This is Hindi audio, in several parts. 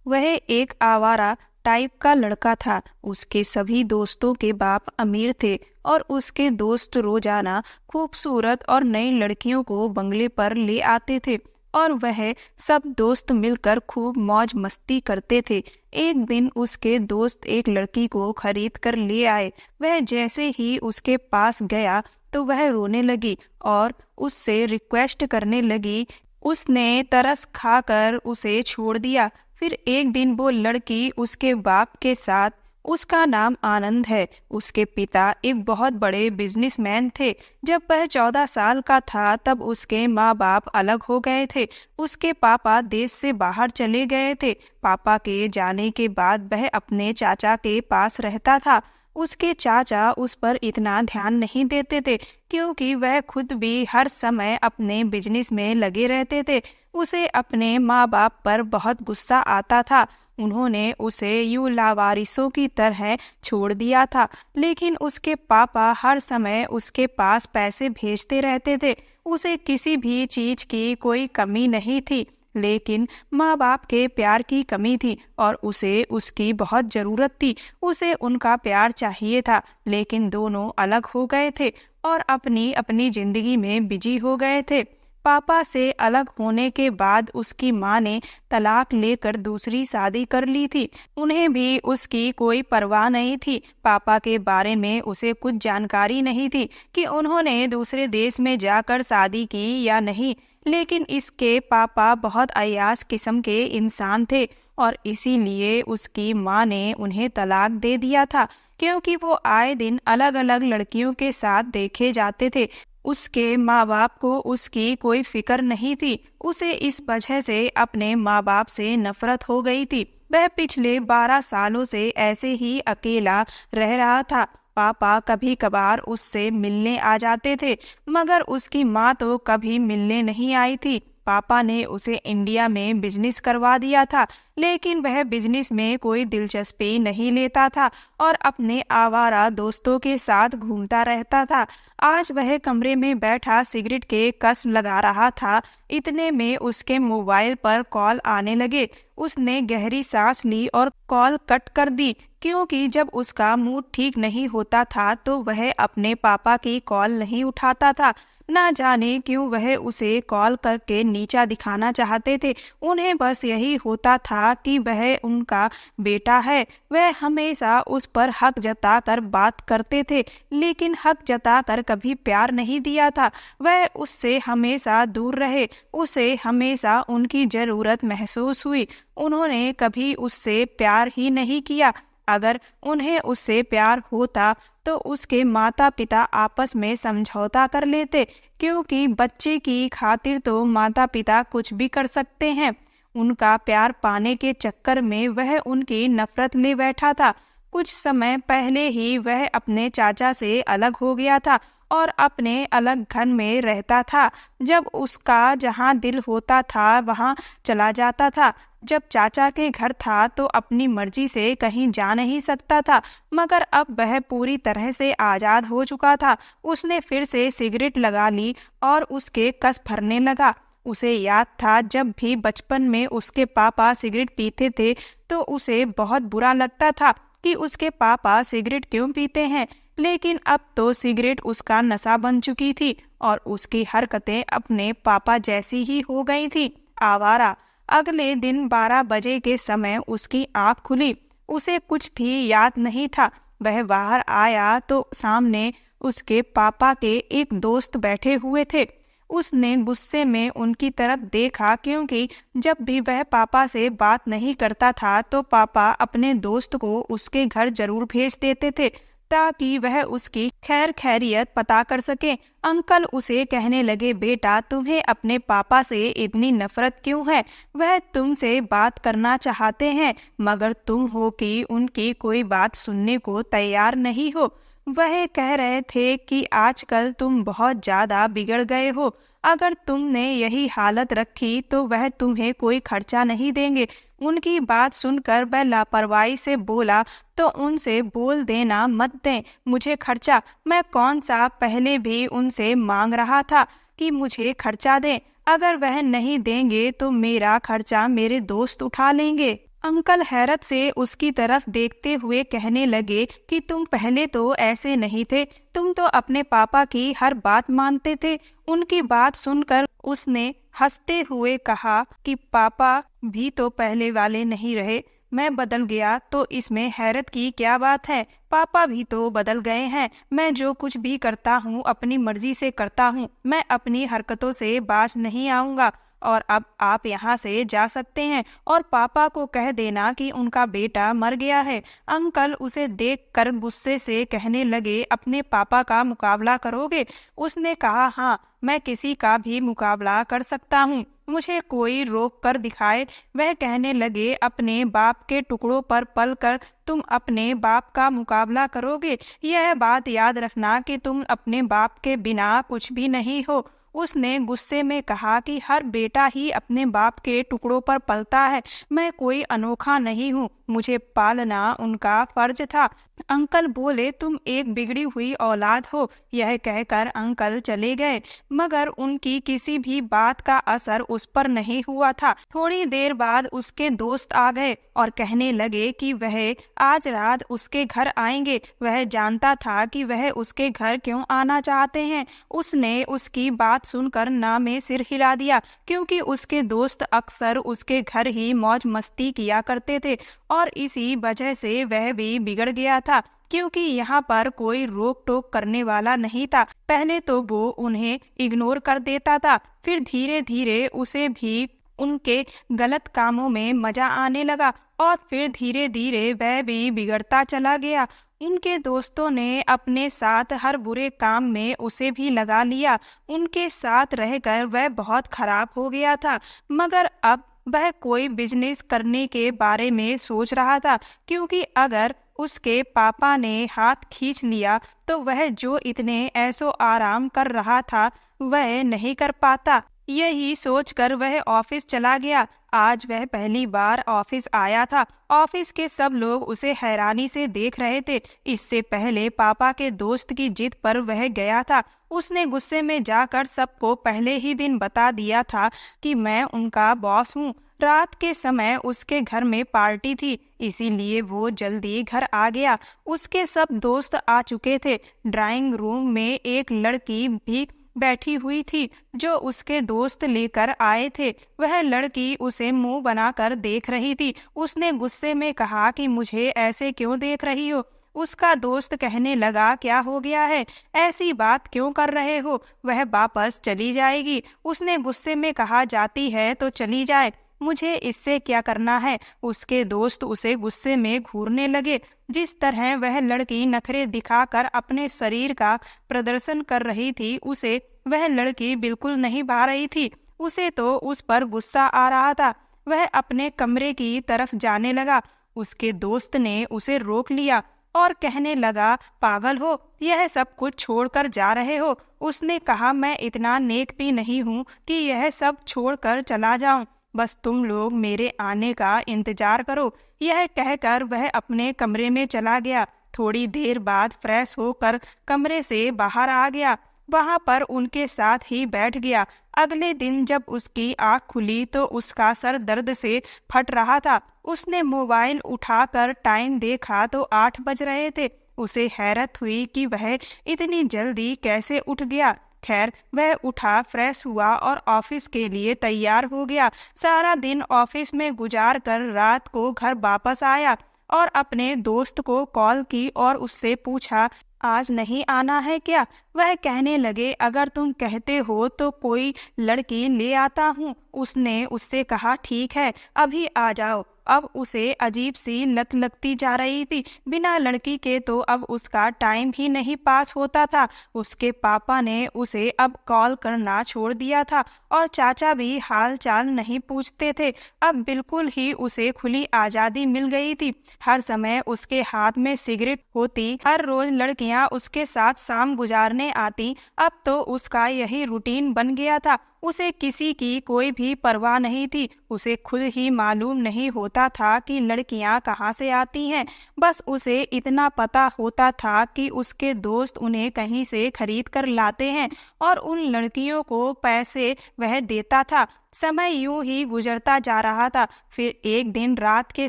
वह एक आवारा टाइप का लड़का था। उसके सभी दोस्तों के बाप अमीर थे और उसके दोस्त रोजाना खूबसूरत और नई लड़कियों को बंगले पर ले आते थे और वह सब दोस्त मिलकर खूब मौज मस्ती करते थे। एक दिन उसके दोस्त एक लड़की को खरीद कर ले आए। वह जैसे ही उसके पास गया तो वह रोने लगी और उससे रिक्वेस्ट करने लगी। उसने तरस खाकर उसे छोड़ दिया। फिर एक दिन वो लड़की उसके बाप के साथ, उसका नाम आनंद है, उसके पिता एक बहुत बड़े बिजनेसमैन थे। जब वह 14 साल का था तब उसके माँ बाप अलग हो गए थे। उसके पापा देश से बाहर चले गए थे। पापा के जाने के बाद वह अपने चाचा के पास रहता था। उसके चाचा उस पर इतना ध्यान नहीं देते थे क्योंकि वह खुद भी हर समय अपने बिजनेस में लगे रहते थे। उसे अपने माँ बाप पर बहुत गुस्सा आता था। उन्होंने उसे यूं लावारिसों की तरह छोड़ दिया था, लेकिन उसके पापा हर समय उसके पास पैसे भेजते रहते थे। उसे किसी भी चीज की कोई कमी नहीं थी, लेकिन माँ बाप के प्यार की कमी थी और उसे उसकी बहुत जरूरत थी। उसे उनका प्यार चाहिए था, लेकिन दोनों अलग हो गए थे और अपनी अपनी जिंदगी में बिजी हो गए थे। पापा से अलग होने के बाद उसकी माँ ने तलाक लेकर दूसरी शादी कर ली थी। उन्हें भी उसकी कोई परवाह नहीं थी। पापा के बारे में उसे कुछ जानकारी नहीं थी कि उन्होंने दूसरे देश में जाकर शादी की या नहीं, लेकिन इसके पापा बहुत अय्याश किस्म के इंसान थे और इसीलिए उसकी माँ ने उन्हें तलाक दे दिया था, क्योंकि वो आए दिन अलग अलग लड़कियों के साथ देखे जाते थे। उसके माँ बाप को उसकी कोई फिक्र नहीं थी। उसे इस वजह से अपने माँ बाप से नफरत हो गई थी। वह पिछले 12 सालों से ऐसे ही अकेला रह रहा था। पापा कभी कभार उससे मिलने आ जाते थे, मगर उसकी माँ तो कभी मिलने नहीं आई थी। पापा ने उसे इंडिया में बिजनेस करवा दिया था, लेकिन वह बिजनेस में कोई दिलचस्पी नहीं लेता था और अपने आवारा दोस्तों के साथ घूमता रहता था। आज वह कमरे में बैठा सिगरेट के कस लगा रहा था। इतने में उसके मोबाइल पर कॉल आने लगे। उसने गहरी सांस ली और कॉल कट कर दी, क्योंकि जब उसका मूड ठीक नहीं होता था तो वह अपने पापा की कॉल नहीं उठाता था। ना जाने क्यों वह उसे कॉल करके नीचा दिखाना चाहते थे। उन्हें बस यही होता था कि वह उनका बेटा है। वह हमेशा उस पर हक जताकर बात करते थे, लेकिन हक जताकर कभी प्यार नहीं दिया था। वह उससे हमेशा दूर रहे। उसे हमेशा उनकी जरूरत महसूस हुई। उन्होंने कभी उससे प्यार ही नहीं किया। अगर उन्हें उससे प्यार होता तो उसके माता पिता आपस में समझौता कर लेते, क्योंकि बच्चे की खातिर तो माता पिता कुछ भी कर सकते हैं। उनका प्यार पाने के चक्कर में वह उनकी नफरत ले बैठा था। कुछ समय पहले ही वह अपने चाचा से अलग हो गया था और अपने अलग घर में रहता था। जब उसका जहाँ दिल होता था वहाँ चला जाता था। जब चाचा के घर था तो अपनी मर्जी से कहीं जा नहीं सकता था, मगर अब वह पूरी तरह से आजाद हो चुका था। उसने फिर से सिगरेट लगा ली और उसके कस भरने लगा। उसे याद था जब भी बचपन में उसके पापा सिगरेट पीते थे तो उसे बहुत बुरा लगता था कि उसके पापा सिगरेट क्यों पीते हैं, लेकिन अब तो सिगरेट उसका नशा बन चुकी थी और उसकी हरकतें अपने पापा जैसी ही हो गई थी। आवारा। अगले दिन 12 बजे के समय उसकी आंख खुली। उसे कुछ भी याद नहीं था। वह बाहर आया तो सामने उसके पापा के एक दोस्त बैठे हुए थे। उसने गुस्से में उनकी तरफ देखा, क्योंकि जब भी वह पापा से बात नहीं करता था तो पापा अपने दोस्त को उसके घर जरूर भेज देते थे ताकि वह उसकी खैर खैरियत पता कर सके। अंकल उसे कहने लगे, बेटा तुम्हें अपने पापा से इतनी नफरत क्यों है? वह तुमसे बात करना चाहते हैं, मगर तुम हो कि उनकी कोई बात सुनने को तैयार नहीं हो। वह कह रहे थे कि आजकल तुम बहुत ज्यादा बिगड़ गए हो। अगर तुमने यही हालत रखी तो वह तुम्हें कोई खर्चा नहीं देंगे। उनकी बात सुनकर वह लापरवाही से बोला, तो उनसे बोल देना मत दें मुझे खर्चा। मैं कौन सा पहले भी उनसे मांग रहा था कि मुझे खर्चा दें। अगर वह नहीं देंगे तो मेरा खर्चा मेरे दोस्त उठा लेंगे। अंकल हैरत से उसकी तरफ देखते हुए कहने लगे कि तुम पहले तो ऐसे नहीं थे, तुम तो अपने पापा की हर बात मानते थे। उनकी बात सुनकर उसने हंसते हुए कहा कि पापा भी तो पहले वाले नहीं रहे, मैं बदल गया तो इसमें हैरत की क्या बात है। पापा भी तो बदल गए हैं। मैं जो कुछ भी करता हूँ अपनी मर्जी से करता हूँ, मैं अपनी हरकतों से बाज नहीं आऊंगा। और अब आप यहाँ से जा सकते हैं और पापा को कह देना कि उनका बेटा मर गया है। अंकल उसे देखकर गुस्से से कहने लगे, अपने पापा का मुकाबला करोगे? उसने कहा, हाँ, मैं किसी का भी मुकाबला कर सकता हूँ, मुझे कोई रोक कर दिखाए। वह कहने लगे, अपने बाप के टुकड़ों पर पल कर तुम अपने बाप का मुकाबला करोगे? यह बात याद रखना कि तुम अपने बाप के बिना कुछ भी नहीं हो। उसने गुस्से में कहा कि हर बेटा ही अपने बाप के टुकड़ों पर पलता है, मैं कोई अनोखा नहीं हूँ, मुझे पालना उनका फर्ज था। अंकल बोले, तुम एक बिगड़ी हुई औलाद हो। यह कहकर अंकल चले गए, मगर उनकी किसी भी बात का असर उस पर नहीं हुआ था। थोड़ी देर बाद उसके दोस्त आ गए और कहने लगे कि वह आज रात उसके घर आएंगे। वह जानता था कि वह उसके घर क्यों आना चाहते हैं। उसने उसकी बात सुनकर ना में सिर हिला दिया, क्योंकि उसके दोस्त अक्सर उसके घर ही मौज मस्ती किया करते थे और इसी वजह से वह भी बिगड़ गया था, क्योंकि यहाँ पर कोई रोक टोक करने वाला नहीं था। पहले तो वो उन्हें इग्नोर कर देता था, फिर धीरे धीरे उसे भी उनके गलत कामों में मजा आने लगा और फिर धीरे धीरे वह भी बिगड़ता चला गया। उनके दोस्तों ने अपने साथ हर बुरे काम में उसे भी लगा लिया। उनके साथ रहकर वह बहुत खराब हो गया था, मगर अब वह कोई बिजनेस करने के बारे में सोच रहा था, क्योंकि अगर उसके पापा ने हाथ खींच लिया तो वह जो इतने ऐशो आराम कर रहा था वह नहीं कर पाता। यही सोचकर वह ऑफिस चला गया। आज वह पहली बार ऑफिस आया था। ऑफिस के सब लोग उसे हैरानी से देख रहे थे। इससे पहले पापा के दोस्त की जिद पर वह गया था। उसने गुस्से में जाकर सबको पहले ही दिन बता दिया था कि मैं उनका बॉस हूँ। रात के समय उसके घर में पार्टी थी, इसीलिए वो जल्दी घर आ गया। उसके सब दोस्त आ चुके थे। ड्राइंग रूम में एक लड़की भी बैठी हुई थी जो उसके दोस्त लेकर आए थे। वह लड़की उसे मुंह बनाकर देख रही थी। उसने गुस्से में कहा कि मुझे ऐसे क्यों देख रही हो? उसका दोस्त कहने लगा, क्या हो गया है, ऐसी बात क्यों कर रहे हो? वह वापस चली जाएगी। उसने गुस्से में कहा, जाती है तो चली जाए, मुझे इससे क्या करना है? उसके दोस्त उसे गुस्से में घूरने लगे। जिस तरह वह लड़की नखरे दिखाकर अपने शरीर का प्रदर्शन कर रही थी, उसे वह लड़की बिल्कुल नहीं भा रही थी। उसे तो उस पर गुस्सा आ रहा था। वह अपने कमरे की तरफ जाने लगा। उसके दोस्त ने उसे रोक लिया और कहने लगा, पागल हो, यह सब कुछ छोड़कर जा रहे हो? उसने कहा, मैं इतना नेक भी नहीं हूँ कि यह सब छोड़कर चला जाऊं, बस तुम लोग मेरे आने का इंतजार करो। यह कहकर वह अपने कमरे में चला गया। थोड़ी देर बाद फ्रेश होकर कमरे से बाहर आ गया। वहां पर उनके साथ ही बैठ गया। अगले दिन जब उसकी आंख खुली तो उसका सर दर्द से फट रहा था। उसने मोबाइल उठाकर टाइम देखा तो 8 बज रहे थे। उसे हैरत हुई कि वह इतनी जल्दी कैसे उठ गया। खैर, वह उठा, फ्रेश हुआ और ऑफिस के लिए तैयार हो गया। सारा दिन ऑफिस में गुजार कर रात को घर वापस आया और अपने दोस्त को कॉल की और उससे पूछा, आज नहीं आना है क्या? वह कहने लगे, अगर तुम कहते हो तो कोई लड़की ले आता हूँ। उसने उससे कहा, ठीक है, अभी आ जाओ। अब उसे अजीब सी लत लगती जा रही थी। बिना लड़की के तो अब उसका टाइम ही नहीं पास होता था। उसके पापा ने उसे अब कॉल करना छोड़ दिया था और चाचा भी हाल चाल नहीं पूछते थे। अब बिल्कुल ही उसे खुली आज़ादी मिल गई थी। हर समय उसके हाथ में सिगरेट होती, हर रोज लड़कियां उसके साथ शाम गुजारने आती। अब तो उसका यही रूटीन बन गया था। उसे किसी की कोई भी परवाह नहीं थी। उसे खुद ही मालूम नहीं होता था कि लड़कियां कहाँ से आती हैं। बस उसे इतना पता होता था कि उसके दोस्त उन्हें कहीं से खरीद कर लाते हैं और उन लड़कियों को पैसे वह देता था। समय यूं ही गुजरता जा रहा था। फिर एक दिन रात के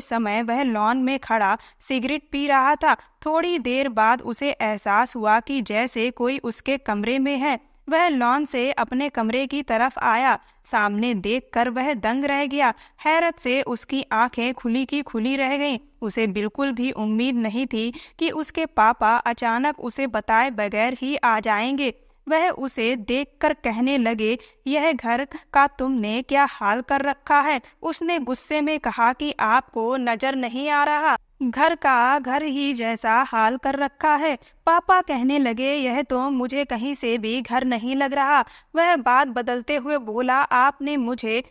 समय वह लॉन में खड़ा सिगरेट पी रहा था। थोड़ी देर बाद उसे एहसास हुआ कि जैसे कोई उसके कमरे में है। वह लॉन से अपने कमरे की तरफ आया। सामने देखकर वह दंग रह गया। हैरत से उसकी आंखें खुली की खुली रह गईं। उसे बिल्कुल भी उम्मीद नहीं थी कि उसके पापा अचानक उसे बताए बगैर ही आ जाएंगे। वह उसे देखकर कहने लगे, यह घर का तुमने क्या हाल कर रखा है। उसने गुस्से में कहा कि आपको नजर नहीं आ रहा, घर का घर ही जैसा हाल कर रखा है। पापा कहने लगे, यह तो मुझे कहीं से भी घर नहीं लग रहा। वह बात बदलते हुए बोला, आपने मुझे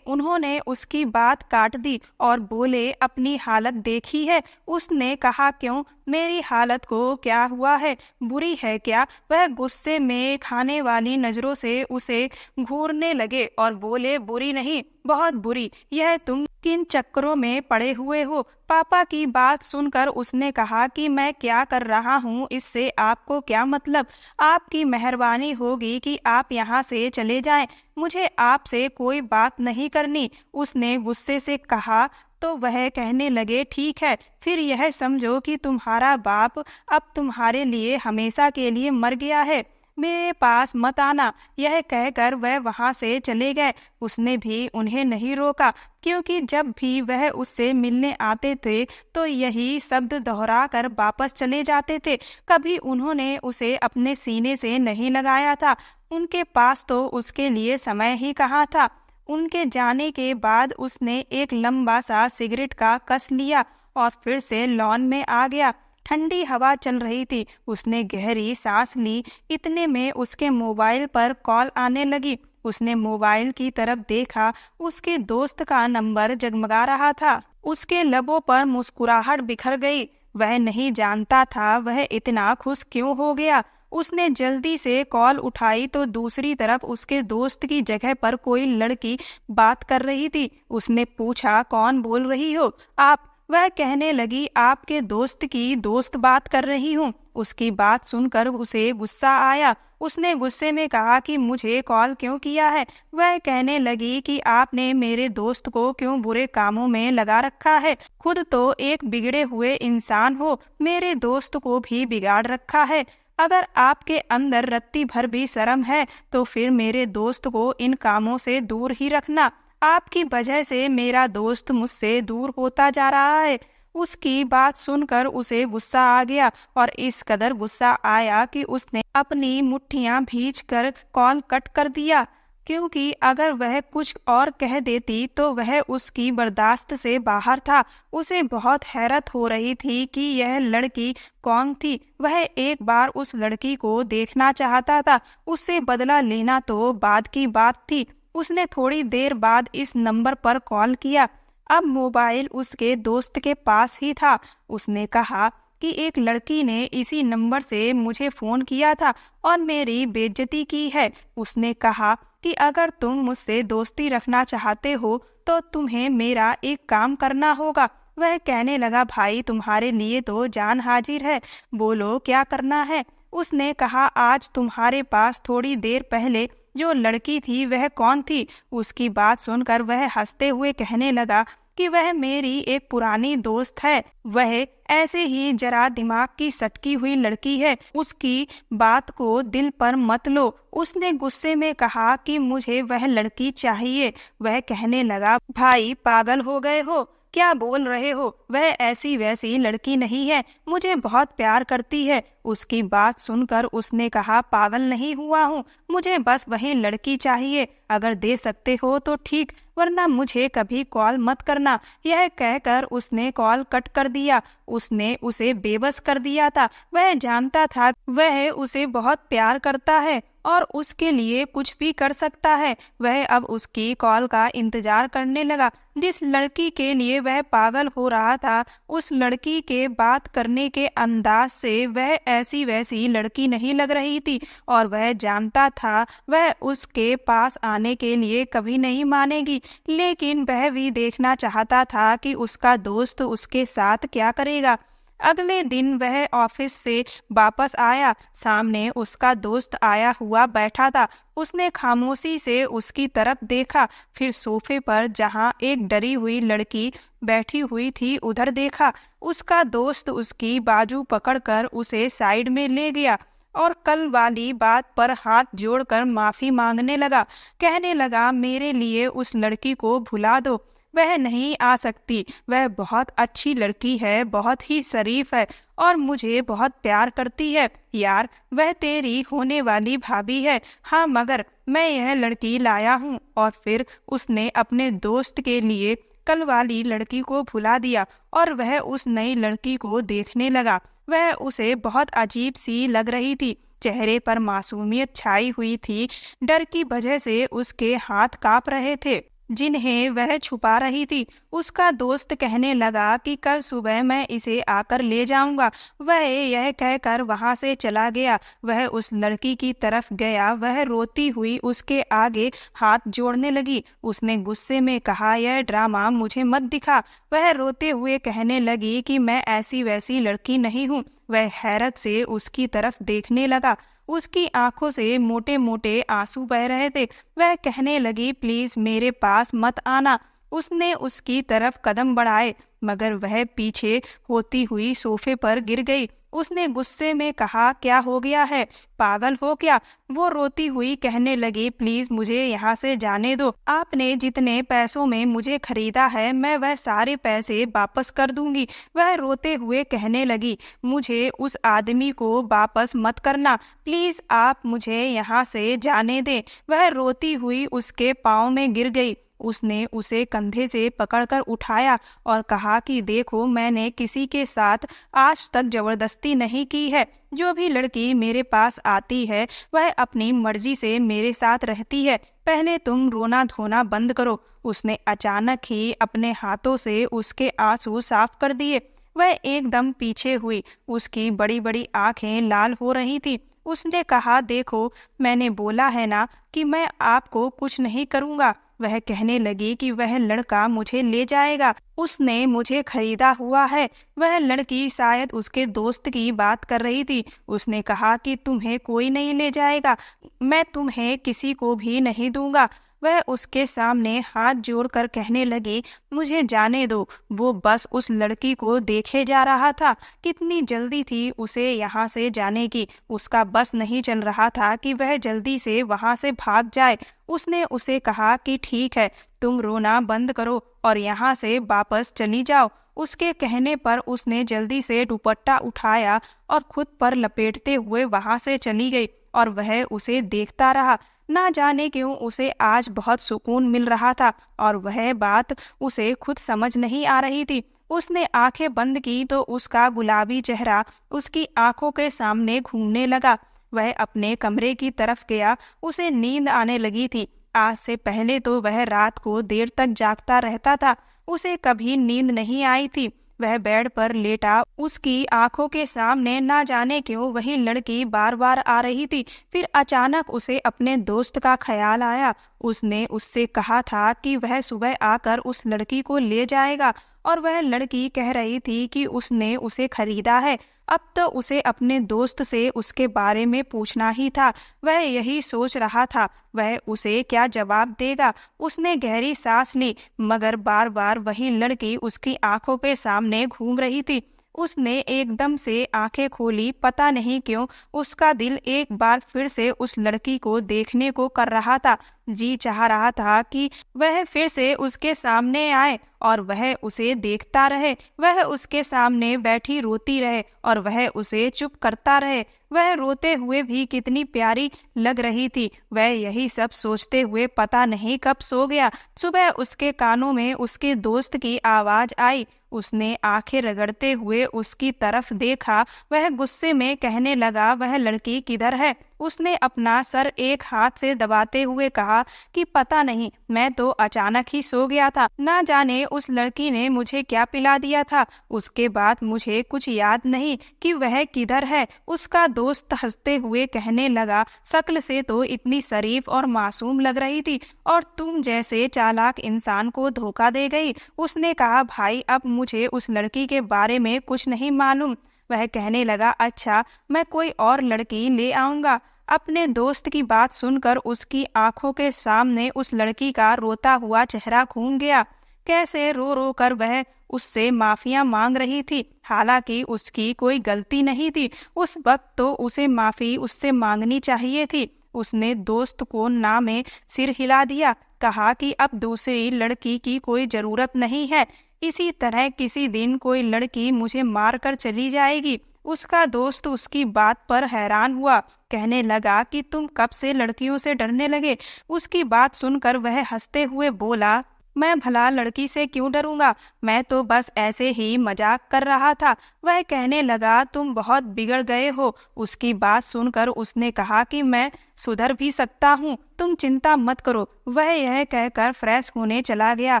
उन्होंने उसकी बात काट दी और बोले, अपनी हालत देखी है। उसने कहा, क्यों, मेरी हालत को क्या हुआ है, बुरी है क्या। वह गुस्से में खाने वाली नजरों से उसे घूरने लगे और बोले, बुरी नहीं, बहुत बुरी। यह तुम किन चक्करों में पड़े हुए हो। पापा की बात सुनकर उसने कहा कि मैं क्या कर रहा हूँ इससे आपको क्या मतलब। आपकी मेहरबानी होगी कि आप यहाँ से चले जाएं। मुझे आपसे कोई बात नहीं करनी। उसने गुस्से से कहा तो वह कहने लगे, ठीक है, फिर यह समझो कि तुम्हारा बाप अब तुम्हारे लिए हमेशा के लिए मर गया है। मेरे पास मत आना। यह कहकर वह वहां से चले गए। उसने भी उन्हें नहीं रोका, क्योंकि जब भी वह उससे मिलने आते थे तो यही शब्द दोहरा कर वापस चले जाते थे। कभी उन्होंने उसे अपने सीने से नहीं लगाया था। उनके पास तो उसके लिए समय ही कहाँ था। उनके जाने के बाद उसने एक लंबा सा सिगरेट का कस लिया और फिर से लॉन में आ गया। ठंडी हवा चल रही थी। उसने गहरी सांस ली। इतने में उसके मोबाइल पर कॉल आने लगी। उसने मोबाइल की तरफ देखा। उसके दोस्त का नंबर जगमगा रहा था। उसके लबों पर मुस्कुराहट बिखर गई। वह नहीं जानता था वह इतना खुश क्यों हो गया। उसने जल्दी से कॉल उठाई तो दूसरी तरफ उसके दोस्त की जगह पर कोई लड़की बात कर रही थी। उसने पूछा, कौन बोल रही हो आप। वह कहने लगी, आपके दोस्त की दोस्त बात कर रही हूँ। उसकी बात सुनकर उसे गुस्सा आया। उसने गुस्से में कहा कि मुझे कॉल क्यों किया है। वह कहने लगी कि आपने मेरे दोस्त को क्यों बुरे कामों में लगा रखा है। खुद तो एक बिगड़े हुए इंसान हो, मेरे दोस्त को भी बिगाड़ रखा है। अगर आपके अंदर रत्ती भर भी शर्म है तो फिर मेरे दोस्त को इन कामों से दूर ही रखना। आपकी वजह से मेरा दोस्त मुझसे दूर होता जा रहा है। उसकी बात सुनकर उसे गुस्सा आ गया और इस कदर गुस्सा आया कि उसने अपनी मुट्ठियां भींचकर कॉल कट कर दिया, क्योंकि अगर वह कुछ और कह देती तो वह उसकी बर्दाश्त से बाहर था। उसे बहुत हैरत हो रही थी कि यह लड़की कौन थी। वह एक बार उस लड़की को देखना चाहता था। उससे बदला लेना तो बाद की बात थी। उसने थोड़ी देर बाद इस नंबर पर कॉल किया। अब मोबाइल उसके दोस्त के पास ही था। उसने कहा कि एक लड़की ने इसी नंबर से मुझे फोन किया था और मेरी बेइज्जती की है। उसने कहा कि अगर तुम मुझसे दोस्ती रखना चाहते हो तो तुम्हें मेरा एक काम करना होगा। वह कहने लगा, भाई तुम्हारे लिए तो जान हाजिर है, बोलो क्या करना है। उसने कहा, आज तुम्हारे पास थोड़ी देर पहले जो लड़की थी वह कौन थी। उसकी बात सुनकर वह हंसते हुए कहने लगा कि वह मेरी एक पुरानी दोस्त है। वह ऐसे ही जरा दिमाग की सटकी हुई लड़की है। उसकी बात को दिल पर मत लो। उसने गुस्से में कहा कि मुझे वह लड़की चाहिए। वह कहने लगा, भाई पागल हो गए हो, क्या बोल रहे हो। वह ऐसी वैसी लड़की नहीं है, मुझे बहुत प्यार करती है। उसकी बात सुनकर उसने कहा, पागल नहीं हुआ हूँ, मुझे बस वही लड़की चाहिए। अगर दे सकते हो तो ठीक, वरना मुझे कभी कॉल मत करना। यह कहकर उसने कॉल कट कर दिया। उसने उसे बेबस कर दिया था। वह जानता था वह उसे बहुत प्यार करता है और उसके लिए कुछ भी कर सकता है। वह अब उसकी कॉल का इंतजार करने लगा। जिस लड़की के लिए वह पागल हो रहा था, उस लड़की के बात करने के अंदाज से वह ऐसी वैसी लड़की नहीं लग रही थी और वह जानता था वह उसके पास आने के लिए कभी नहीं मानेगी, लेकिन वह भी देखना चाहता था कि उसका दोस्त उसके साथ क्या करेगा। अगले दिन वह ऑफिस से वापस आया। सामने उसका दोस्त आया हुआ बैठा था। उसने खामोशी से उसकी तरफ देखा, फिर सोफे पर जहां एक डरी हुई लड़की बैठी हुई थी उधर देखा। उसका दोस्त उसकी बाजू पकड़कर उसे साइड में ले गया और कल वाली बात पर हाथ जोड़कर माफी मांगने लगा। कहने लगा, मेरे लिए उस लड़की को भुला दो, वह नहीं आ सकती। वह बहुत अच्छी लड़की है, बहुत ही शरीफ है और मुझे बहुत प्यार करती है। यार, वह तेरी होने वाली भाभी है। हाँ, मगर मैं यह लड़की लाया हूँ। और फिर उसने अपने दोस्त के लिए कल वाली लड़की को भुला दिया और वह उस नई लड़की को देखने लगा। वह उसे बहुत अजीब सी लग रही थी। चेहरे पर मासूमियत छाई हुई थी। डर की वजह से उसके हाथ कांप रहे थे, जिन्हें वह छुपा रही थी। उसका दोस्त कहने लगा कि कल सुबह मैं इसे आकर ले जाऊंगा। वह यह कहकर वहां से चला गया। वह उस लड़की की तरफ गया। वह रोती हुई उसके आगे हाथ जोड़ने लगी। उसने गुस्से में कहा, यह ड्रामा मुझे मत दिखा। वह रोते हुए कहने लगी कि मैं ऐसी वैसी लड़की नहीं हूँ। वह हैरत से उसकी तरफ देखने लगा। उसकी आंखों से मोटे मोटे आंसू बह रहे थे। वह कहने लगी, प्लीज मेरे पास मत आना। उसने उसकी तरफ कदम बढ़ाए, मगर वह पीछे होती हुई सोफे पर गिर गई। उसने गुस्से में कहा, क्या हो गया है, पागल हो क्या? वो रोती हुई कहने लगी, प्लीज मुझे यहाँ से जाने दो। आपने जितने पैसों में मुझे खरीदा है, मैं वह सारे पैसे वापस कर दूंगी। वह रोते हुए कहने लगी, मुझे उस आदमी को वापस मत करना, प्लीज आप मुझे यहाँ से जाने दें। वह रोती हुई उसके पाँव में गिर गई। उसने उसे कंधे से पकड़कर उठाया और कहा कि देखो, मैंने किसी के साथ आज तक जबरदस्ती नहीं की है। जो भी लड़की मेरे पास आती है वह अपनी मर्जी से मेरे साथ रहती है। पहले तुम रोना धोना बंद करो। उसने अचानक ही अपने हाथों से उसके आंसू साफ कर दिए। वह एकदम पीछे हुई। उसकी बड़ी बड़ी आंखें लाल हो रही थी। उसने कहा, देखो, मैंने बोला है ना कि मैं आपको कुछ नहीं करूँगा। वह कहने लगी कि वह लड़का मुझे ले जाएगा, उसने मुझे खरीदा हुआ है। वह लड़की शायद उसके दोस्त की बात कर रही थी। उसने कहा कि तुम्हें कोई नहीं ले जाएगा, मैं तुम्हें किसी को भी नहीं दूंगा। वह उसके सामने हाथ जोड़कर कहने लगी, मुझे जाने दो। वो बस उस लड़की को देखे जा रहा था। कितनी जल्दी थी उसे यहाँ से जाने की। उसका बस नहीं चल रहा था कि वह जल्दी से वहाँ से भाग जाए। उसने उसे कहा कि ठीक है, तुम रोना बंद करो और यहाँ से वापस चली जाओ। उसके कहने पर उसने जल्दी से दुपट्टा उठाया और खुद पर लपेटते हुए वहाँ से चली गई और वह उसे देखता रहा। ना जाने क्यों उसे आज बहुत सुकून मिल रहा था और वह बात उसे खुद समझ नहीं आ रही थी। उसने आंखें बंद की तो उसका गुलाबी चेहरा उसकी आंखों के सामने घूमने लगा। वह अपने कमरे की तरफ गया। उसे नींद आने लगी थी। आज से पहले तो वह रात को देर तक जागता रहता था। उसे कभी नींद नहीं आई थी। वह बेड पर लेटा, उसकी आंखों के सामने ना जाने क्यों वही लड़की बार बार आ रही थी। फिर अचानक उसे अपने दोस्त का ख्याल आया। उसने उससे कहा था कि वह सुबह आकर उस लड़की को ले जाएगा और वह लड़की कह रही थी कि उसने उसे खरीदा है। अब तो उसे अपने दोस्त से उसके बारे में पूछना ही था। वह यही सोच रहा था, वह उसे क्या जवाब देगा। उसने गहरी सांस ली, मगर बार बार वही लड़की उसकी आंखों के सामने घूम रही थी। उसने एकदम से आंखें खोली। पता नहीं क्यों उसका दिल एक बार फिर से उस लड़की को देखने को कर रहा था। जी चाह रहा था कि वह फिर से उसके सामने आए और वह उसे देखता रहे। वह उसके सामने बैठी रोती रहे और वह उसे चुप करता रहे। वह रोते हुए भी कितनी प्यारी लग रही थी। वह यही सब सोचते हुए पता नहीं कब सो गया। सुबह उसके कानों में उसके दोस्त की आवाज आई। उसने आंखें रगड़ते हुए उसकी तरफ देखा। वह गुस्से में कहने लगा, वह लड़की किधर है? उसने अपना सर एक हाथ से दबाते हुए कहा कि पता नहीं, मैं तो अचानक ही सो गया था। ना जाने उस लड़की ने मुझे क्या पिला दिया था। उसके बाद मुझे कुछ याद नहीं कि वह किधर है। उसका दोस्त हंसते हुए कहने लगा, शक्ल से तो इतनी शरीफ और मासूम लग रही थी और तुम जैसे चालाक इंसान को धोखा दे गई। उसने कहा, भाई अब मुझे उस लड़की के बारे में कुछ नहीं मालूम। वह कहने लगा, अच्छा, मैं कोई और लड़की ले आऊंगा। अपने दोस्त की बात सुनकर उसकी आंखों के सामने उस लड़की का रोता हुआ चेहरा घूम गया। कैसे रो रो कर वह उससे माफिया मांग रही थी, हालांकि उसकी कोई गलती नहीं थी। उस वक्त तो उसे माफी उससे मांगनी चाहिए थी। उसने दोस्त को ना में सिर हिला दिया, कहा कि अब दूसरी लड़की की कोई जरूरत नहीं है। इसी तरह किसी दिन कोई लड़की मुझे मार कर चली जाएगी। उसका दोस्त उसकी बात पर हैरान हुआ, कहने लगा कि तुम कब से लड़कियों से डरने लगे। उसकी बात सुनकर वह हंसते हुए बोला, मैं भला लड़की से क्यों डरूंगा, मैं तो बस ऐसे ही मजाक कर रहा था। वह कहने लगा, तुम बहुत बिगड़ गए हो। उसकी बात सुनकर उसने कहा कि मैं सुधर भी सकता हूँ, तुम चिंता मत करो। वह यह कहकर फ्रेश होने चला गया।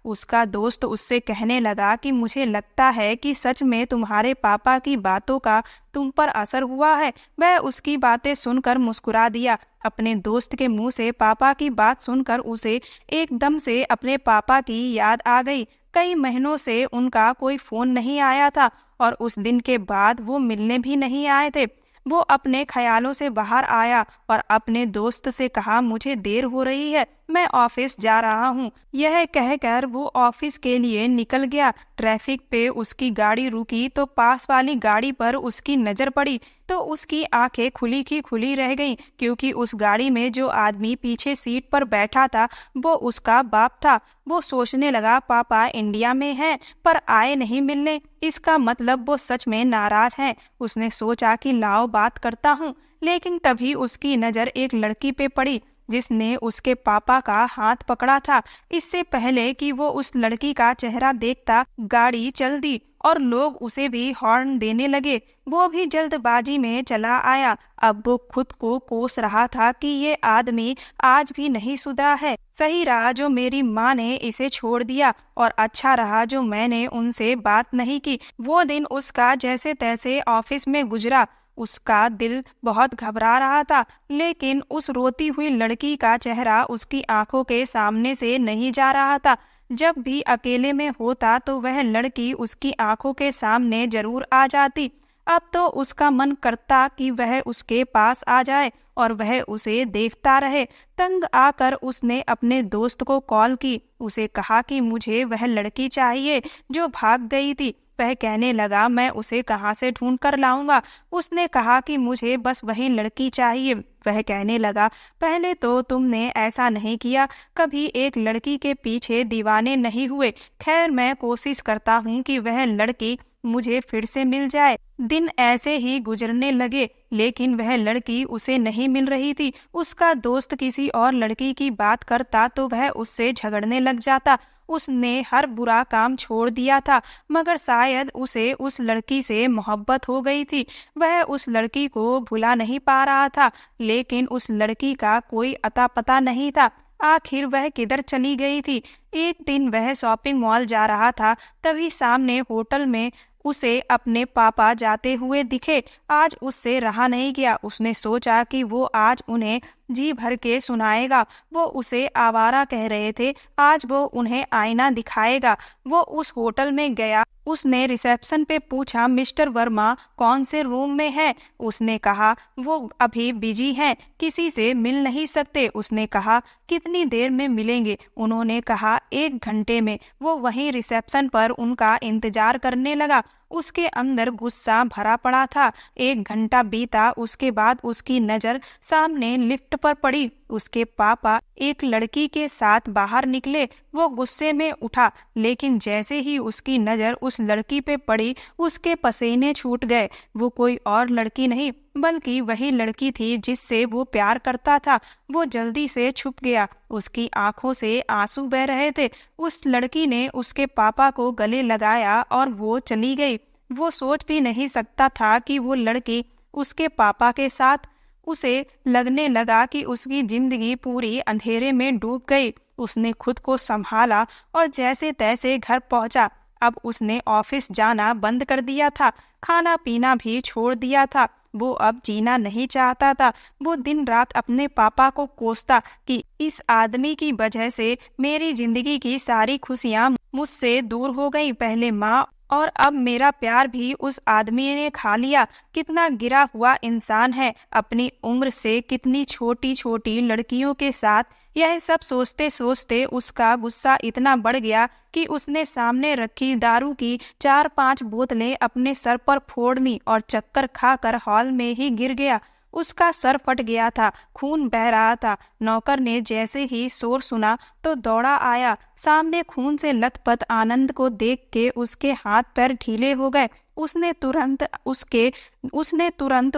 उसका दोस्त उससे कहने लगा कि मुझे लगता है कि सच में तुम्हारे पापा की बातों का तुम पर असर हुआ है। वह उसकी बातें सुनकर मुस्कुरा दिया। अपने दोस्त के मुंह से पापा की बात सुनकर उसे एकदम से अपने पापा की याद आ गई। कई महीनों से उनका कोई फोन नहीं आया था और उस दिन के बाद वो मिलने भी नहीं आए थे। वो अपने ख्यालों से बाहर आया और अपने दोस्त से कहा, मुझे देर हो रही है, मैं ऑफिस जा रहा हूँ। यह कहकर वो ऑफिस के लिए निकल गया। ट्रैफिक पे उसकी गाड़ी रुकी तो पास वाली गाड़ी पर उसकी नजर पड़ी तो उसकी आंखें खुली की खुली रह गईं, क्योंकि उस गाड़ी में जो आदमी पीछे सीट पर बैठा था वो उसका बाप था। वो सोचने लगा, पापा इंडिया में हैं पर आए नहीं मिलने, इसका मतलब वो सच में नाराज हैं। उसने सोचा कि लाओ बात करता हूँ, लेकिन तभी उसकी नज़र एक लड़की पे पड़ी जिसने उसके पापा का हाथ पकड़ा था। इससे पहले कि वो उस लड़की का चेहरा देखता, गाड़ी चल दी और लोग उसे भी हॉर्न देने लगे। वो भी जल्दबाजी में चला आया। अब वो खुद को कोस रहा था कि ये आदमी आज भी नहीं सुधरा है। सही रहा जो मेरी माँ ने इसे छोड़ दिया और अच्छा रहा जो मैंने उनसे बात नहीं की। वो दिन उसका जैसे तैसे ऑफिस में गुजरा। उसका दिल बहुत घबरा रहा था, लेकिन उस रोती हुई लड़की का चेहरा उसकी आंखों के सामने से नहीं जा रहा था। जब भी अकेले में होता तो वह लड़की उसकी आंखों के सामने जरूर आ जाती। अब तो उसका मन करता कि वह उसके पास आ जाए और वह उसे देखता रहे। तंग आकर उसने अपने दोस्त को कॉल की। उसे कहा कि मुझे वह लड़की चाहिए जो भाग गई थी। वह कहने लगा, मैं उसे कहाँ से ढूंढ कर लाऊंगा। उसने कहा कि मुझे बस वही लड़की चाहिए। वह कहने लगा, पहले तो तुमने ऐसा नहीं किया, कभी एक लड़की के पीछे दीवाने नहीं हुए। खैर, मैं कोशिश करता हूँ कि वह लड़की मुझे फिर से मिल जाए। दिन ऐसे ही गुजरने लगे, लेकिन वह लड़की उसे नहीं मिल रही थी। उसका दोस्त किसी और लड़की की बात करता तो वह उससे झगड़ने लग जाता। उसने हर बुरा काम छोड़ दिया था, मगर शायद उसे उस लड़की से मोहब्बत हो गई थी। वह उस लड़की को भुला नहीं पा रहा था, लेकिन उस लड़की का कोई अता पता नहीं था। आखिर वह किधर चली गई थी। एक दिन वह शॉपिंग मॉल जा रहा था, तभी सामने होटल में उसे अपने पापा जाते हुए दिखे। आज उससे रहा नहीं गया। उसने सोचा कि वो आज उन्हें जी भर के सुनाएगा। वो उसे आवारा कह रहे थे, आज वो उन्हें आईना दिखाएगा। वो उस होटल में गया। उसने रिसेप्शन पे पूछा, मिस्टर वर्मा कौन से रूम में है? उसने कहा, वो अभी बिजी हैं, किसी से मिल नहीं सकते। उसने कहा, कितनी देर में मिलेंगे? उन्होंने कहा, 1 घंटे में। वो वहीं रिसेप्शन पर उनका इंतजार करने लगा। उसके अंदर गुस्सा भरा पड़ा था। 1 घंटा बीता, उसके बाद उसकी नजर सामने लिफ्ट पर पड़ी। उसके पापा एक लड़की के साथ बाहर निकले। वो गुस्से में उठा, लेकिन जैसे ही उसकी नजर उस लड़की पे पड़ी, उसके पसीने छूट गए। वो कोई और लड़की नहीं, बल्कि वही लड़की थी जिससे वो प्यार करता था। वो जल्दी से छुप गया। उसकी आंखों से आंसू बह रहे थे। उस लड़की ने उसके पापा को गले लगाया और वो चली गई। वो सोच भी नहीं सकता था कि वो लड़की उसके पापा के साथ उसे लगने लगा कि उसकी जिंदगी पूरी अंधेरे में डूब गई। उसने खुद को संभाला और जैसे तैसे घर पहुंचा। अब उसने ऑफिस जाना बंद कर दिया था, खाना पीना भी छोड़ दिया था। वो अब जीना नहीं चाहता था। वो दिन रात अपने पापा को कोसता कि इस आदमी की वजह से मेरी जिंदगी की सारी खुशियां मुझसे दूर हो गई। पहले माँ और अब मेरा प्यार भी उस आदमी ने खा लिया। कितना गिरा हुआ इंसान है, अपनी उम्र से कितनी छोटी छोटी लड़कियों के साथ। यह सब सोचते सोचते उसका गुस्सा इतना बढ़ गया कि उसने सामने रखी दारू की 4-5 बोतलें अपने सर पर फोड़ ली और चक्कर खाकर हॉल में ही गिर गया। उसका सर फट गया था, खून बह रहा था। नौकर ने जैसे ही शोर सुना तो दौड़ा आया। सामने खून से लथपथ आनंद को देख के उसके हाथ पैर ढीले हो गए। उसने तुरंत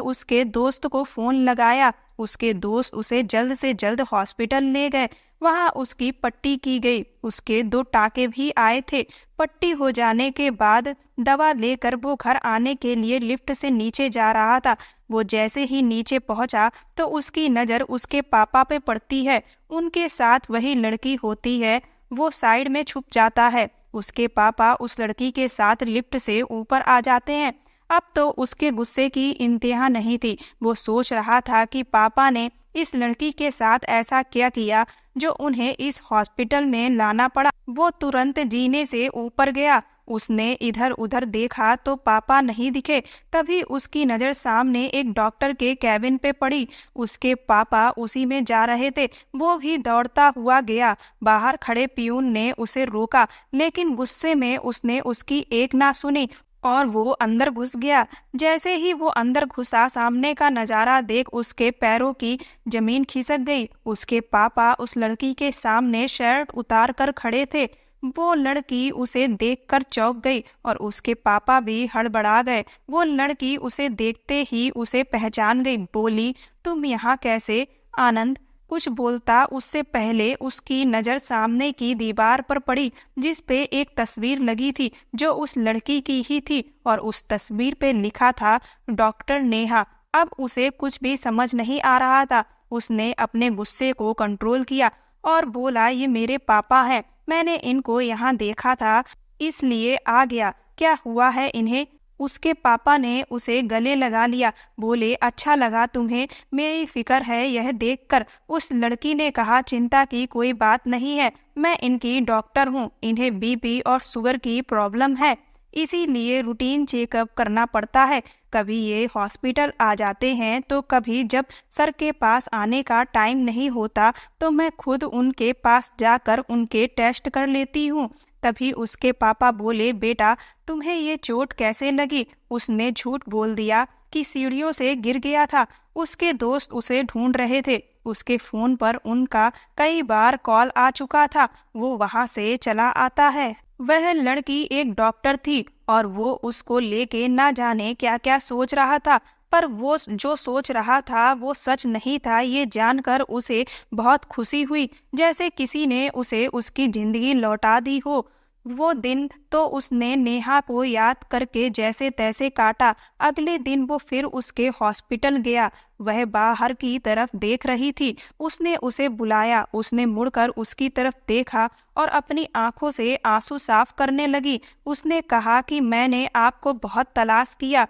उसके दोस्त को फोन लगाया। उसके दोस्त उसे जल्द से जल्द हॉस्पिटल ले गए। वहां उसकी पट्टी की गई। उसके 2 टाके भी आए थे। पट्टी हो जाने के बाद दवा लेकर वो घर आने के लिए लिफ्ट से नीचे जा रहा था। वो जैसे ही नीचे पहुंचा तो उसकी नजर उसके पापा पे पड़ती है। उनके साथ वही लड़की होती है। वो साइड में छुप जाता है। उसके पापा उस लड़की के साथ लिफ्ट से ऊपर आ जाते हैं। अब तो उसके गुस्से की इंतहा नहीं थी। वो सोच रहा था कि पापा ने इस लड़की के साथ ऐसा क्या किया जो उन्हें इस हॉस्पिटल में लाना पड़ा। वो तुरंत जीने से ऊपर गया। उसने इधर उधर देखा तो पापा नहीं दिखे। तभी उसकी नज़र सामने एक डॉक्टर के कैबिन पे पड़ी। उसके पापा उसी में जा रहे थे। वो भी दौड़ता हुआ गया। बाहर खड़े पियून ने उसे रोका, लेकिन गुस्से में उसने उसकी एक ना सुनी और वो अंदर घुस गया। जैसे ही वो अंदर घुसा, सामने का नजारा देख उसके पैरों की जमीन खिसक गई। उसके पापा उस लड़की के सामने शर्ट उतार कर खड़े थे। वो लड़की उसे देखकर चौंक गई और उसके पापा भी हड़बड़ा गए। वो लड़की उसे देखते ही उसे पहचान गई। बोली, तुम यहाँ कैसे? आनंद कुछ बोलता उससे पहले उसकी नज़र सामने की दीवार पर पड़ी, जिस पे एक तस्वीर लगी थी जो उस लड़की की ही थी और उस तस्वीर पे लिखा था डॉक्टर नेहा। अब उसे कुछ भी समझ नहीं आ रहा था। उसने अपने गुस्से को कंट्रोल किया और बोला, ये मेरे पापा हैं, मैंने इनको यहाँ देखा था इसलिए आ गया। क्या हुआ है इन्हें? उसके पापा ने उसे गले लगा लिया। बोले, अच्छा लगा तुम्हें, मेरी फिक्र है यह देखकर। उस लड़की ने कहा, चिंता की कोई बात नहीं है, मैं इनकी डॉक्टर हूँ। इन्हें बीपी और शुगर की प्रॉब्लम है, इसीलिए रूटीन चेकअप करना पड़ता है। कभी ये हॉस्पिटल आ जाते हैं तो कभी जब सर के पास आने का टाइम नहीं होता तो मैं खुद उनके पास जाकर उनके टेस्ट कर लेती हूँ। तभी उसके पापा बोले, बेटा तुम्हें ये चोट कैसे लगी? उसने झूठ बोल दिया कि सीढ़ियों से गिर गया था। उसके दोस्त उसे ढूंढ रहे थे। उसके फोन पर उनका कई बार कॉल आ चुका था। वो वहां से चला आता है। वह लड़की एक डॉक्टर थी और वो उसको लेके ना जाने क्या क्या सोच रहा था, पर वो जो सोच रहा था वो सच नहीं था। ये जानकर उसे बहुत खुशी हुई, जैसे किसी ने उसे उसकी जिंदगी लौटा दी हो। वो दिन तो उसने नेहा को याद करके जैसे तैसे काटा। अगले दिन वो फिर उसके हॉस्पिटल गया। वह बाहर की तरफ देख रही थी। उसने उसे बुलाया। उसने मुड़कर उसकी तरफ देखा और अपनी आंखों से आंसू साफ करने लगी। उसने कहा कि मैंने आपको बहुत तलाश किया।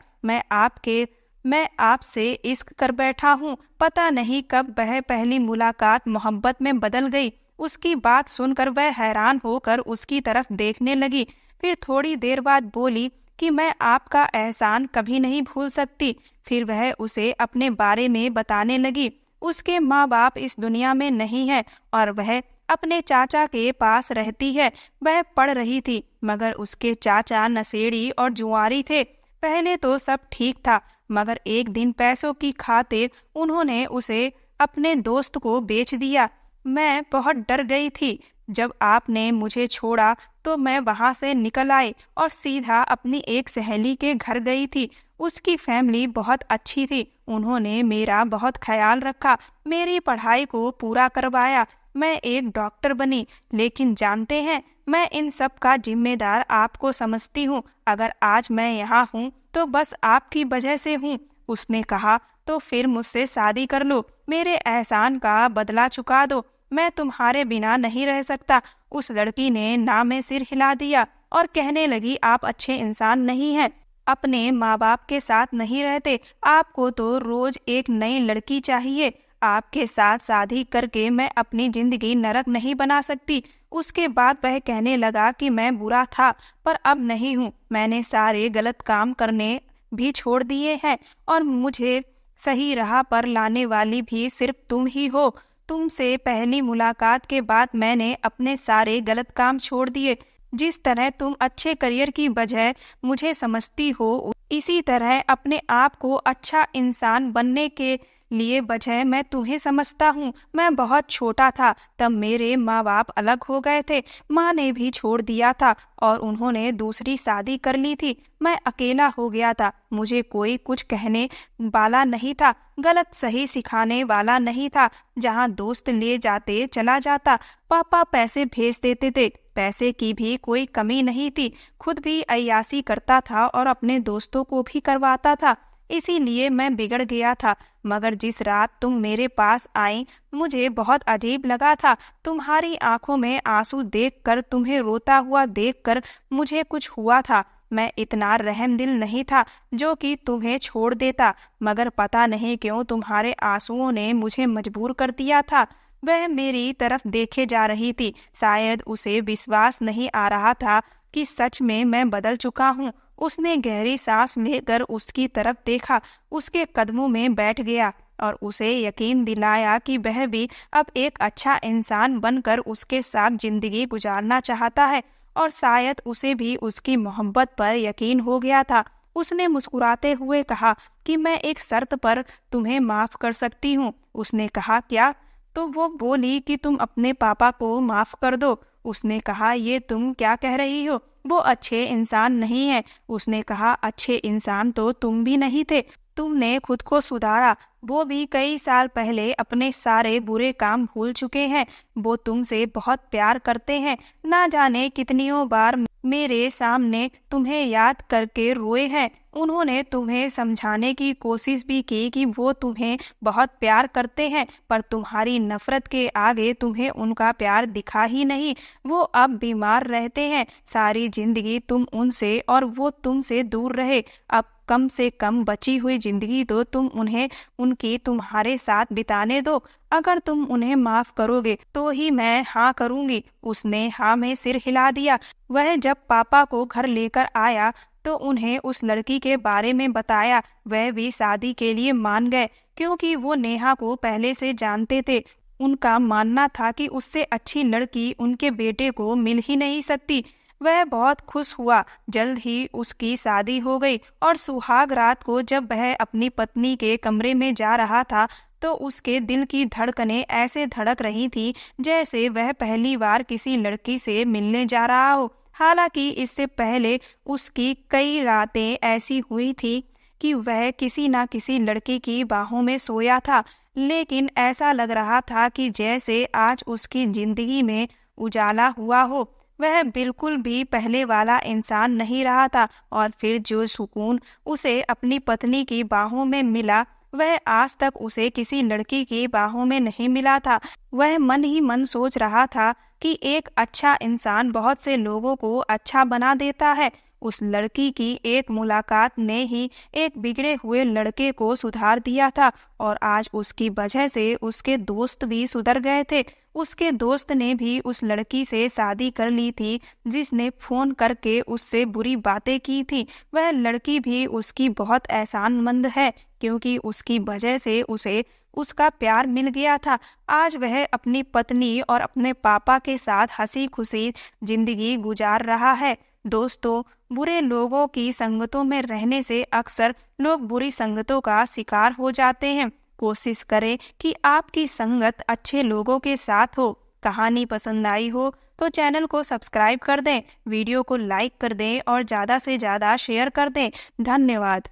मैं आपसे इश्क कर बैठा हूँ। पता नहीं कब वह पहली मुलाकात मोहब्बत में बदल गई। उसकी बात सुनकर वह हैरान होकर उसकी तरफ देखने लगी। फिर थोड़ी देर बाद बोली कि मैं आपका एहसान कभी नहीं भूल सकती। फिर वह उसे अपने बारे में बताने लगी। उसके माँ बाप इस दुनिया में नहीं है और वह अपने चाचा के पास रहती है। वह पढ़ रही थी, मगर उसके चाचा नशेड़ी और जुआरी थे। पहले तो सब ठीक था, मगर एक दिन पैसों की खातिर उन्होंने उसे अपने दोस्त को बेच दिया। मैं बहुत डर गई थी। जब आपने मुझे छोड़ा तो मैं वहां से निकल आई और सीधा अपनी एक सहेली के घर गई थी। उसकी फैमिली बहुत अच्छी थी। उन्होंने मेरा बहुत ख्याल रखा, मेरी पढ़ाई को पूरा करवाया। मैं एक डॉक्टर बनी। लेकिन जानते हैं, मैं इन सब का जिम्मेदार आपको समझती हूँ। अगर आज मैं यहाँ हूँ तो बस आपकी वजह से हूँ। उसने कहा, तो फिर मुझसे शादी कर लो, मेरे एहसान का बदला चुका दो, मैं तुम्हारे बिना नहीं रह सकता। उस लड़की ने ना में सिर हिला दिया और कहने लगी, आप अच्छे इंसान नहीं हैं, अपने माँ बाप के साथ नहीं रहते, आपको तो रोज एक नई लड़की चाहिए। आपके साथ शादी करके मैं अपनी जिंदगी नरक नहीं बना सकती। उसके बाद वह कहने लगा कि मैं बुरा था, पर अब नहीं हूँ। मैंने सारे गलत काम करने भी छोड़ दिए हैं और मुझे सही राह पर लाने वाली भी सिर्फ तुम ही हो। तुमसे पहली मुलाकात के बाद मैंने अपने सारे गलत काम छोड़ दिए। जिस तरह तुम अच्छे करियर की बजाय मुझे समझती हो, इसी तरह अपने आप को अच्छा इंसान बनने के लिए बजाय मैं तुम्हें समझता हूँ। मैं बहुत छोटा था तब मेरे माँ बाप अलग हो गए थे, माँ ने भी छोड़ दिया था और उन्होंने दूसरी शादी कर ली थी। मैं अकेला हो गया था, मुझे कोई कुछ कहने वाला नहीं था, गलत सही सिखाने वाला नहीं था। जहाँ दोस्त ले जाते चला जाता, पापा पैसे भेज देते थे, पैसे की भी कोई कमी नहीं थी, खुद भी अय्यासी करता था और अपने दोस्तों को भी करवाता था। इसीलिए मैं बिगड़ गया था। मगर जिस रात तुम मेरे पास आई, मुझे बहुत अजीब लगा था। तुम्हारी आंखों में आंसू देखकर, तुम्हें रोता हुआ देखकर मुझे कुछ हुआ था। मैं इतना रहमदिल नहीं था जो कि तुम्हें छोड़ देता, मगर पता नहीं क्यों तुम्हारे आंसुओं ने मुझे मजबूर कर दिया था। वह मेरी तरफ देखे जा रही थी, शायद उसे विश्वास नहीं आ रहा था कि सच में मैं बदल चुका हूँ। उसने गहरी सांस लेकर उसकी तरफ देखा, उसके कदमों में बैठ गया और उसे यकीन दिलाया कि वह भी अब एक अच्छा इंसान बनकर उसके साथ जिंदगी गुजारना चाहता है। और शायद उसे भी उसकी मोहब्बत पर यकीन हो गया था। उसने मुस्कुराते हुए कहा कि मैं एक शर्त पर तुम्हें माफ कर सकती हूँ। उसने कहा, क्या? तो वो बोली कि तुम अपने पापा को माफ कर दो। उसने कहा, ये तुम क्या कह रही हो, वो अच्छे इंसान नहीं है। उसने कहा, अच्छे इंसान तो तुम भी नहीं थे, तुमने खुद को सुधारा। वो भी कई साल पहले अपने सारे बुरे काम भूल चुके हैं। वो तुमसे बहुत प्यार करते हैं, ना जाने कितनियों बार मेरे सामने तुम्हें याद करके रोए हैं। उन्होंने तुम्हें समझाने की कोशिश भी की कि वो तुम्हें बहुत प्यार करते हैं, पर तुम्हारी नफरत के आगे तुम्हें उनका प्यार दिखा ही नहीं। वो अब बीमार रहते हैं। सारी जिंदगी तुम उनसे और वो तुमसे दूर रहे। अब कम से कम बची हुई जिंदगी तो तुम उन्हें उनकी तुम्हारे साथ बिताने दो। अगर तुम उन्हें माफ करोगे तो ही मैं हाँ करूँगी। उसने हाँ में सिर हिला दिया। वह जब पापा को घर लेकर आया तो उन्हें उस लड़की के बारे में बताया। वह भी शादी के लिए मान गए, क्योंकि वो नेहा को पहले से जानते थे। उनका मानना था कि उससे अच्छी लड़की उनके बेटे को मिल ही नहीं सकती। वह बहुत खुश हुआ। जल्द ही उसकी शादी हो गई और सुहाग रात को जब वह अपनी पत्नी के कमरे में जा रहा था तो उसके दिल की धड़कनें ऐसे धड़क रही थी जैसे वह पहली बार किसी लड़की से मिलने जा रहा हो। हालांकि इससे पहले उसकी कई रातें ऐसी हुई थी कि वह किसी न किसी लड़की की बाहों में सोया था, लेकिन ऐसा लग रहा था कि जैसे आज उसकी जिंदगी में उजाला हुआ हो। वह बिल्कुल भी पहले वाला इंसान नहीं रहा था और फिर जो सुकून उसे अपनी पत्नी की बाहों में मिला, वह आज तक उसे किसी लड़की की बाहों में नहीं मिला था। वह मन ही मन सोच रहा था कि एक अच्छा इंसान बहुत से लोगों को अच्छा बना देता है। उस लड़की की एक मुलाकात ने ही एक बिगड़े हुए लड़के को सुधार दिया था और आज उसकी वजह से उसके दोस्त भी सुधर गए थे। उसके दोस्त ने भी उस लड़की से शादी कर ली थी जिसने फोन करके उससे बुरी बातें की थी। वह लड़की भी उसकी बहुत एहसानमंद है, क्योंकि उसकी वजह से उसे उसका प्यार मिल गया था। आज वह अपनी पत्नी और अपने पापा के साथ हंसी खुशी जिंदगी गुजार रहा है। दोस्तों, बुरे लोगों की संगतों में रहने से अक्सर लोग बुरी संगतों का शिकार हो जाते हैं। कोशिश करें कि आपकी संगत अच्छे लोगों के साथ हो। कहानी पसंद आई हो तो चैनल को सब्सक्राइब कर दें, वीडियो को लाइक कर दें और ज़्यादा से ज़्यादा शेयर कर दें। धन्यवाद।